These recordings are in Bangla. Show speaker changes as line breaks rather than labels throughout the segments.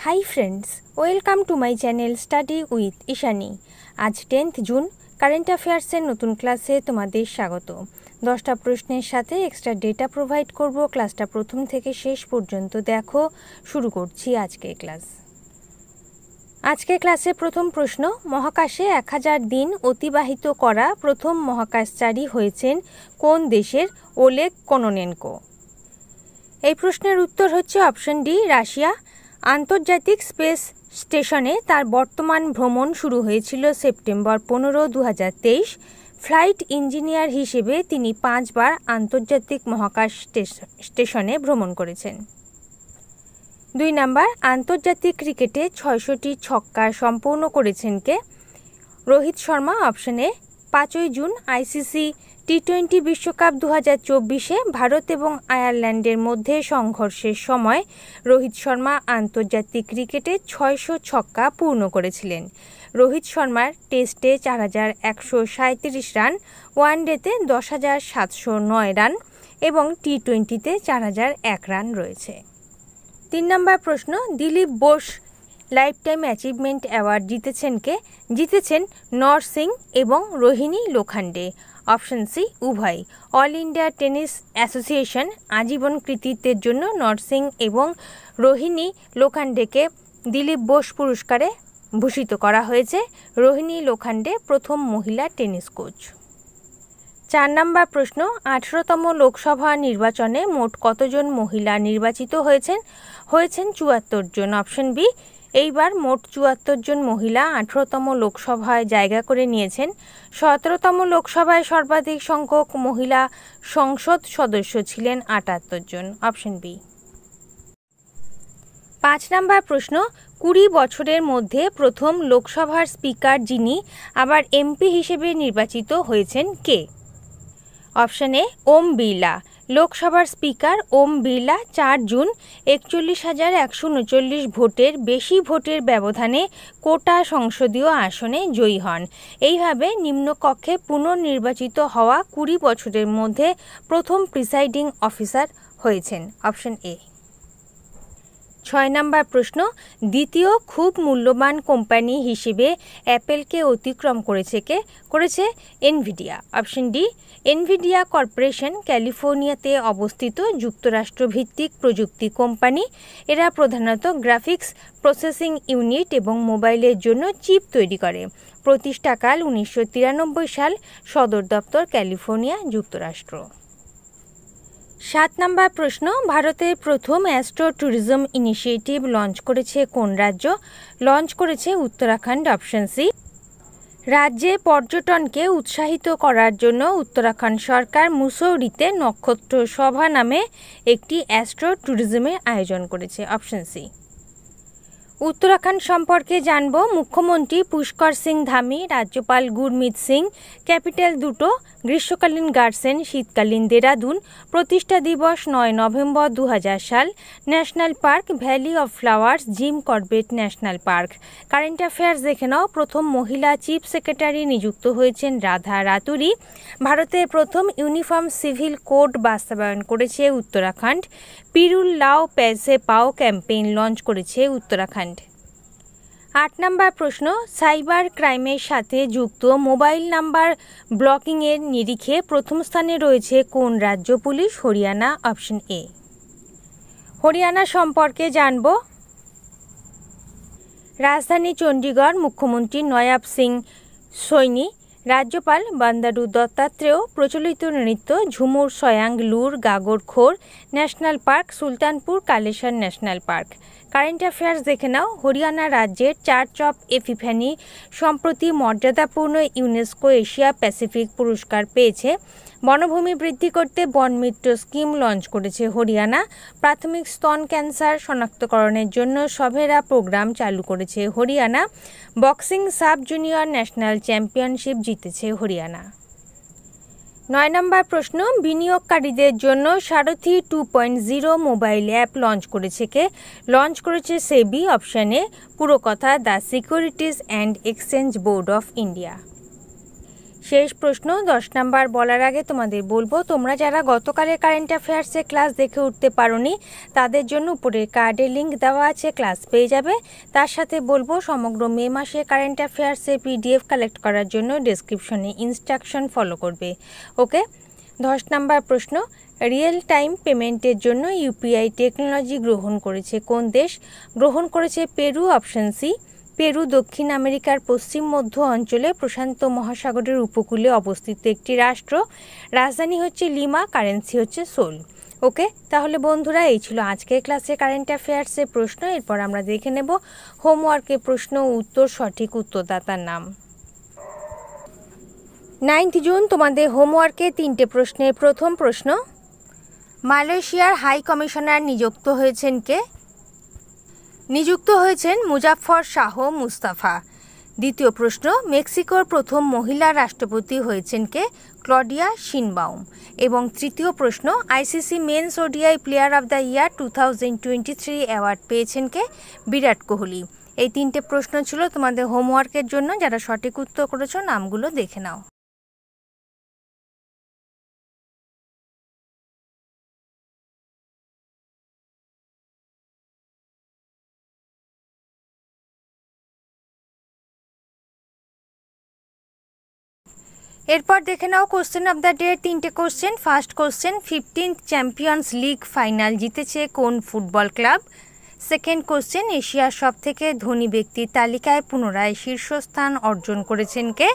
Hi friends, welcome to my channel study with Ishani. আজ 10th জুন, কারেন্ট অ্যাফেয়ার্সের নতুন ক্লাসে তোমাদের স্বাগত। 10টা প্রশ্নের সাথে এক্সট্রা ডেটা প্রোভাইড করব। ক্লাসটা প্রথম থেকে শেষ পর্যন্ত দেখো। শুরু করছি আজকের ক্লাস। আজকের ক্লাসে প্রথম প্রশ্ন, মহাকাশে 1000 দিন অতিবাহিত করা প্রথম মহাকাশচারী হয়েছেন কোন দেশের? ওলেগ কোনোনেনকো। এই প্রশ্নের উত্তর হচ্ছে অপশন ডি, রাশিয়া। আন্তর্জাতিক স্পেস স্টেশনে তার বর্তমান ভ্রমণ শুরু হয়েছিল সেপ্টেম্বর 15, 2023। ফ্লাইট ইঞ্জিনিয়ার হিসেবে তিনি 5 বার আন্তর্জাতিক মহাকাশ স্টেশনে ভ্রমণ করেছেন। 2 নাম্বার, আন্তর্জাতিক ক্রিকেটে 600টি ছক্কা সম্পূর্ণ করেছেন কে? রোহিত শর্মা। Option A. 5 জুন আইসিসি টি20 বিশ্বকাপ 2024-এ ভারত এবং আয়ারল্যান্ডের মধ্যে সংঘর্ষের সময় রোহিত শর্মা আন্তর্জাতিক ক্রিকেটে 600 ছক্কা পূর্ণ করেছিলেন। রোহিত শর্মার টেস্টে 4137 রান, ওয়ানডেতে 10,709 রান এবং টি20-তে 4001 রান রয়েছে। 3 নম্বর প্রশ্ন, Dilip Bose life time achievement award জিতেছেন কে? জিতেছেন নর সিং এবং রোহিণী লোখান্ডে। অপশন সি, উভয়। অল ইন্ডিয়া টেনিস অ্যাসোসিয়েশন আজীবন কৃতিত্বের জন্য নর সিং এবং রোহিণী লোখান্ডেকে দিলীপ বোস পুরস্কারে ভূষিত করা হয়েছে। রোহিণী লোখান্ডে প্রথম মহিলা টেনিস কোচ। 4 নম্বর প্রশ্ন, 18তম লোকসভা নির্বাচনে মোট কতজন মহিলা নির্বাচিত হয়েছেন? 74 জন। Option B. এইবার মোট 74 জন মহিলা 18তম লোকসভায় জায়গা করে নিয়েছেন। 17তম লোকসভায় সর্বাধিক সংখ্যক মহিলা সংসদ সদস্য ছিলেন 78 জন। Option B. 5 নম্বর প্রশ্ন, 20 বছরের মধ্যে প্রথম লোকসভার স্পিকার যিনি আবার এমপি হিসেবে নির্বাচিত হয়েছেন কে? Option A, Om Birla. লোকসভার স্পিকার ওম বিড়লা 4 জুন 41,139 ভোটের বেশি ভোটের ব্যবধানে কোটা সংসদীয় আসনে জয়ী হন। এইভাবে নিম্নকক্ষে পুনর্নির্বাচিত হওয়া 20 বছরের মধ্যে প্রথম প্রিসাইডিং অফিসার হয়েছেন। Option A. 6 নম্বর প্রশ্ন, দ্বিতীয় খুব মূল্যবান কোম্পানি হিসেবে অ্যাপেলকে অতিক্রম করেছে কে? করেছে Nvidia. Option D. Nvidia corporation ক্যালিফোর্নিয়াতে অবস্থিত যুক্তরাষ্ট্রভিত্তিক প্রযুক্তি কোম্পানি। এরা প্রধানত গ্রাফিক্স প্রসেসিং ইউনিট এবং মোবাইলের জন্য চিপ তৈরি করে। প্রতিষ্ঠাকাল 1993 সাল। সদর দপ্তর ক্যালিফোর্নিয়া, যুক্তরাষ্ট্র। 7 নম্বর প্রশ্ন, ভারতের প্রথম অ্যাস্ট্রো ট্যুরিজম ইনিশিয়েটিভ লঞ্চ করেছে কোন রাজ্য? লঞ্চ করেছে উত্তরাখণ্ড। Option C. রাজ্যে পর্যটনকে উৎসাহিত করার জন্য উত্তরাখণ্ড সরকার মুসৌরিতে নক্ষত্র সভা নামে একটি অ্যাস্ট্রো ট্যুরিজমের আয়োজন করেছে। Option C. উত্তরাখণ্ড সম্পর্কে জানব। মুখ্যমন্ত্রী পুষ্কর সিং ধামি, রাজ্যপাল গুরমিত সিং। ক্যাপিটাল দুটো, গ্রীষ্মকালীন গার্সেন, শীতকালীন দেরাদুন। প্রতিষ্ঠা দিবস 9 নভেম্বর 2000 সাল। National park valley of flowers, Jim Corbett national park. Current affairs দেখে নাও। প্রথম মহিলা চিফ সেক্রেটারি নিযুক্ত হয়েছেন রাধা রাতুরি। ভারতের প্রথম ইউনিফর্ম সিভিল কোড বাস্তবায়ন করেছে উত্তরাখণ্ড। পিরুল লাও প্যাসে পাও ক্যাম্পেইন লঞ্চ করেছে উত্তরাখণ্ড। 8 নম্বর প্রশ্ন, সাইবার ক্রাইমের সাথে যুক্ত মোবাইল নাম্বার ব্লকিংয়ের নিরিখে প্রথম স্থানে রয়েছে কোন রাজ্য পুলিশ? হরিয়ানা। অপশন এ। হরিয়ানা সম্পর্কে জানব। রাজধানী চণ্ডীগড়, মুখ্যমন্ত্রী নয়াব সিং সৈনি। রাজ্যপাল বন্দারু দত্তাত্রেয়। প্রচলিত নৃত্য ঝুমুর, সয়াং, লুর, গাগর খোর। National park Sultanpur Kalesar national park. Current affairs দেখে নাও। হরিয়ানা রাজ্যের চার্চ অফ এপিফ্যানি সম্প্রতি মর্যাদাপূর্ণ ইউনেস্কো এশিয়া প্যাসিফিক পুরস্কার পেয়েছে। বনভূমি বৃদ্ধি করতে বনমিত্র স্কিম লঞ্চ করেছে হরিয়ানা। প্রাথমিক স্তন ক্যান্সার শনাক্তকরণের জন্য সভেরা প্রোগ্রাম চালু করেছে Haryana. Boxing sub junior national championship জিতেছে হরিয়ানা। 9 নম্বর প্রশ্ন, বিনিয়োগকারীদের জন্য সারথি 2.0 মোবাইল অ্যাপ লঞ্চ করেছে কে? লঞ্চ করেছে সেবি। Option A. পুরো কথা the securities and exchange board of India. শেষ প্রশ্ন 10 নাম্বার বলার আগে তোমাদের বলবো, তোমরা যারা গতকালের কারেন্ট অ্যাফেয়ার্সে ক্লাস দেখে উঠতে পারোনি তাদের জন্য উপরের কার্ডের লিঙ্ক দেওয়া আছে, ক্লাস পেয়ে যাবে। তার সাথে বলবো সমগ্র মে মাসে কারেন্ট অ্যাফেয়ার্সে PDF কালেক্ট করার জন্য ডেসক্রিপশনে ইনস্ট্রাকশন ফলো করবে। ওকে, 10 নাম্বার প্রশ্ন, রিয়েল টাইম পেমেন্টের জন্য UPI টেকনোলজি গ্রহণ করেছে কোন দেশ? গ্রহণ করেছে পেরু, অপশন সি। পেরু দক্ষিণ আমেরিকার পশ্চিম মধ্য অঞ্চলে প্রশান্ত মহাসাগরের উপকূলে অবস্থিত একটি রাষ্ট্র। রাজধানী হচ্ছে লিমা, কারেন্সি হচ্ছে সোল। ওকে, তাহলে বন্ধুরা এই ছিল আজকের ক্লাসে কারেন্ট অ্যাফেয়ার্সের প্রশ্ন। এরপর আমরা দেখে নেব হোমওয়ার্কের প্রশ্ন উত্তর, সঠিক উত্তরদাতার নাম। 9 জুন তোমাদের হোমওয়ার্কে 3টে প্রশ্নের প্রথম প্রশ্ন, মালয়েশিয়ার হাই কমিশনার নিযুক্ত হয়েছেন কে? নিযুক্ত হয়েছেন মুজাফফর শাহ মুস্তাফা। দ্বিতীয় প্রশ্ন, মেক্সিকোর প্রথম মহিলা রাষ্ট্রপতি হয়েছেন কে? Claudia Sheinbaum. এবং তৃতীয় প্রশ্ন, ICC men's ODI player of the year 2023 award পেয়েছেন কে? বিরাট কোহলি। এই 3টে প্রশ্ন ছিল তোমাদের হোমওয়ার্কের জন্য। যারা সঠিক উত্তর করেছো নামগুলো দেখে নাও। এরপর দেখে now question of the day 3টে question. First question, 15th champions league final জিতেছে কোন ফুটবল ক্লাব? সেকেন্ড কোশ্চেন, এশিয়ার সবথেকে ধনী ব্যক্তির তালিকায় পুনরায় শীর্ষস্থান অর্জন করেছেন কে?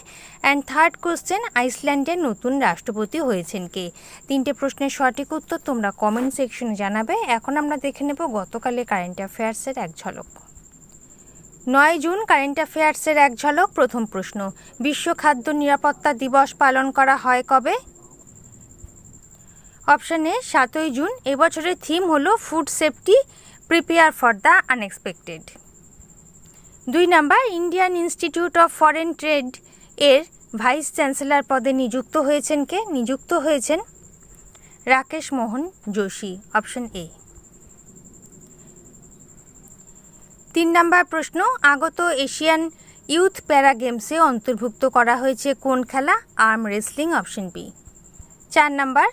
অ্যান্ড থার্ড কোশ্চেন, আইসল্যান্ডের নতুন রাষ্ট্রপতি হয়েছেন কে? 3টে প্রশ্নের সঠিক উত্তর তোমরা কমেন্ট সেকশনে জানাবে। এখন আমরা দেখে নেব গতকালে কারেন্ট অ্যাফেয়ার্সের এক ঝলক। 9 জুন কারেন্ট অ্যাফেয়ার্সের এক ঝলক। প্রথম প্রশ্ন, বিশ্ব খাদ্য নিরাপত্তা দিবস পালন করা হয় কবে? অপশন এ 7 জুন। এবছরের থিম হলো food safety, prepare for the unexpected. 2 number, Indian Institute of Foreign Trade এর ভাইস চ্যান্সেলর পদে নিযুক্ত হয়েছেন কে? নিযুক্ত হয়েছেন Rakesh Mohan Joshi. Option A. 3 number প্রশ্ন, আগত এশিয়ান ইউথ প্যারা গেমসে অন্তর্ভুক্ত করা হয়েছে কোন খেলা? Arm wrestling. Option B. 4 number,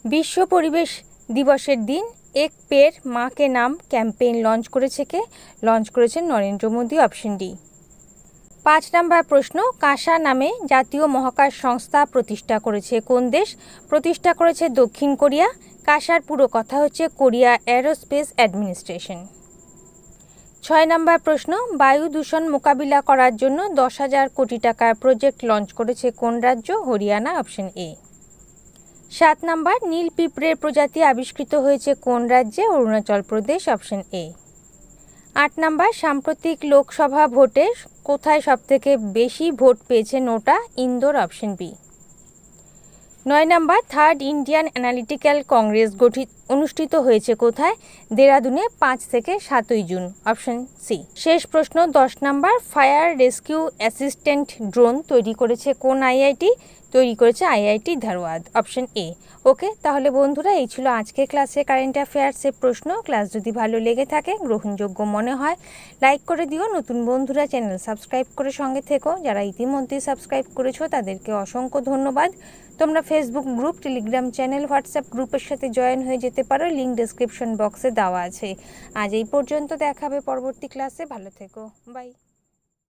বিশ্ব পরিবেশ দিবসের দিন এক পের মা কে নাম ক্যাম্পেইন লঞ্চ করেছে কে? লঞ্চ করেছেন Narendra Modi. Option D. 5 number প্রশ্ন, কাসা নামে জাতীয় মহাকাশ সংস্থা প্রতিষ্ঠা করেছে কোন দেশ? প্রতিষ্ঠা করেছে দক্ষিণ কোরিয়া। কাসার পুরো কথা হচ্ছে কোরিয়া এরোস্পেস অ্যাডমিনিস্ট্রেশন। 6 নাম্বার প্রশ্ন, বায়ু দূষণ মোকাবিলা করার জন্য 10,000 কোটি টাকার প্রজেক্ট লঞ্চ করেছে কোন রাজ্য? হরিয়ানা। Option A. 7 নাম্বার, নীল পিঁপড়ের প্রজাতি আবিষ্কৃত হয়েছে কোন রাজ্যে? Arunachal Pradesh. Option A. 8 number, সাম্প্রতিক লোকসভা ভোটে কোথায় সবথেকে বেশি ভোট পেয়েছে NOTA? Indore. Option B. 9 number, third Indian analytical congress অনুষ্ঠিত হয়েছে কোথায়? দেরাদুনে 5 থেকে 7 জুন। Option C. শেষ প্রশ্ন 10 number, fire rescue assistant drone তৈরি করেছে কোন IIT? তৈরি করেছে IIT ধারওয়াদ। Option A. ওকে, তাহলে বন্ধুরা এই ছিল আজকের ক্লাসে কারেন্ট অ্যাফেয়ার্সের প্রশ্ন। ক্লাস যদি ভালো লেগে থাকে, গ্রহণযোগ্য মনে হয়, লাইক করে দিও। নতুন বন্ধুরা চ্যানেল সাবস্ক্রাইব করে সঙ্গে থেকো। যারা ইতিমধ্যেই সাবস্ক্রাইব করেছো তাদেরকে অসংখ্য ধন্যবাদ। তোমরা Facebook group, Telegram channel, WhatsApp গ্রুপের সাথে জয়েন হয়ে যেতে পারো। লিঙ্ক ডেসক্রিপশন বক্সে দেওয়া আছে। আজ এই পর্যন্ত, দেখা হবে পরবর্তী ক্লাসে। ভালো থেকো, বাই।